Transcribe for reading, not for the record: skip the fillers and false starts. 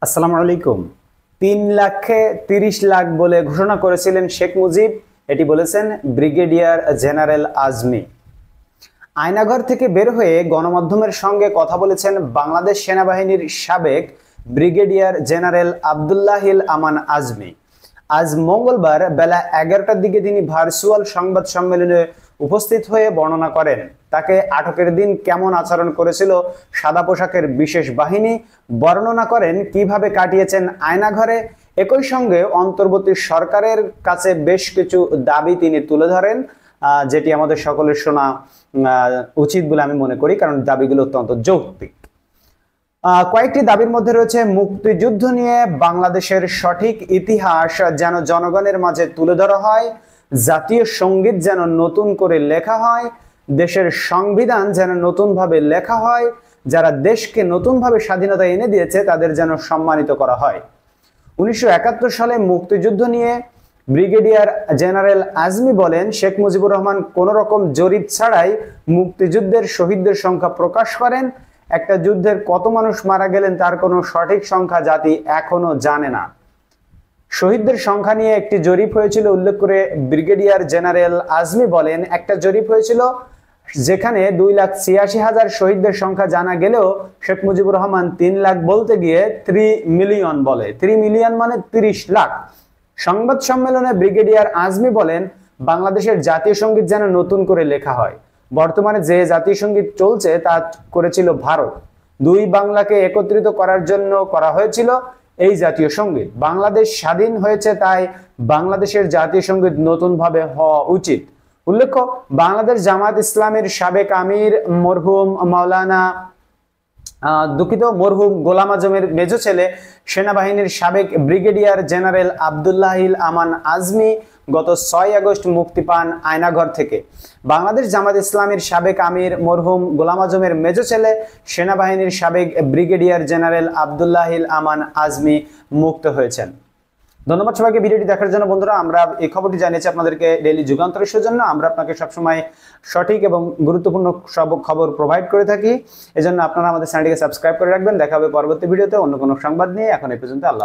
আসসালামু আলাইকুম। 3,30,00,000 বলে ঘোষণা করেছিলেন শেখ মুজিব, এটি বলেছেন ব্রিগেডিয়ার জেনারেল আজমি। আয়নাঘর থেকে বের হয়ে গণমাধ্যমের সঙ্গে কথা বলেছেন বাংলাদেশ সেনাবাহিনীর সাবেক ব্রিগেডিয়ার জেনারেল আব্দুল্লাহিল আমান আজমি। আজ মঙ্গলবার বেলা 11টার দিকে তিনি ভার্চুয়াল সংবাদ সম্মেলনে উপস্থিত হয়ে বর্ণনা করেন তাকে আটকের দিন কেমন আচরণ করেছিল সাদা পোশাকের বিশেষ বাহিনী, বর্ণনা করেন কিভাবে কাটিয়েছেন আয়নাঘরে। একই সঙ্গে অন্তর্বর্তী সরকারের কাছে বেশ কিছু দাবি তিনি তুলে ধরেন, যেটি আমাদের সকলের শোনা উচিত বলে আমি মনে করি, কারণ দাবিগুলো অত্যন্ত যৌক্তিক। কয়েকটি দাবির মধ্যে রয়েছে মুক্তিযুদ্ধ নিয়ে বাংলাদেশের সঠিক ইতিহাস যেন জনগণের মাঝে তুলে ধরা হয়, জাতীয় সঙ্গীত যেন নতুন করে লেখা হয়, দেশের সংবিধান যেন নতুনভাবে লেখা হয়, যারা দেশকে নতুনভাবে স্বাধীনতা এনে দিয়েছে তাদের যেন সম্মানিত করা হয়। 1971 সালে মুক্তিযুদ্ধ নিয়ে ব্রিগেডিয়ার জেনারেল আজমি বলেন, শেখ মুজিবুর রহমান কোন রকম জরিপ ছাড়াই মুক্তিযুদ্ধের শহীদদের সংখ্যা প্রকাশ করেন। একটা যুদ্ধের কত মানুষ মারা গেলেন তার কোনো সঠিক সংখ্যা জাতি এখনো জানে না। শহীদদের সংখ্যা নিয়ে একটি জরিপ হয়েছিল উল্লেখ করে ব্রিগেডিয়ার জেনারেল আজমি বলেন, একটা জরিপ হয়েছিল যেখানে 2,86,000 শহীদদের সংখ্যা জানা গেলেও শেখ মুজিবুর রহমান 3 লাখ বলতে গিয়ে 3 মিলিয়ন বলে। 3 মিলিয়ন মানে 30 লাখ। সংবাদ সম্মেলনে ব্রিগেডিয়ার আজমি বলেন, বাংলাদেশের জাতীয় সঙ্গীত যেন নতুন করে লেখা হয়। বর্তমানে যে জাতীয় সঙ্গীত চলছে তা করেছিল ভারত। দুই বাংলাকে একত্রিত করার জন্য করা হয়েছিল এই জাতীয় সঙ্গীত। বাংলাদেশ স্বাধীন হয়েছে, তাই বাংলাদেশের জাতীয় সঙ্গীত নতুনভাবে হওয়া উচিত। উল্লেখ্য, বাংলাদেশ জামায়াত ইসলামীর সাবেক আমির মরহুম মরহুম গোলাম আজমের মেজো ছেলে সেনাবাহিনীর সাবেক ব্রিগেডিয়ার জেনারেল আব্দুল্লাহিল আমান আজমি গত 6 আগস্ট মুক্তি পান আয়নাঘর থেকে। বাংলাদেশ জামায়াত ইসলামীর সাবেক আমির মরহুম গোলাম আজমের মেজো ছেলে সেনাবাহিনীর সাবেক ব্রিগেডিয়ার জেনারেল আব্দুল্লাহিল আমান আজমি মুক্ত হয়েছেন। ধন্যবাদ সবাইকে ভিডিওটি দেখার জন্য। বন্ধুরা, আমরা এই খবরটি জানিয়েছি আপনাদেরকে ডেইলি যুগান্তরের সৌজন্য। আমরা আপনাকে সবসময় সঠিক এবং গুরুত্বপূর্ণ সব খবর প্রোভাইড করে থাকি। এজন্য আপনারা আমাদের চ্যানেলটিকে সাবস্ক্রাইব করে রাখবেন। দেখা হবে পরবর্তী ভিডিওতে অন্য কোনো সংবাদ নিয়ে। এখন এই পর্যন্ত, আল্লাহ।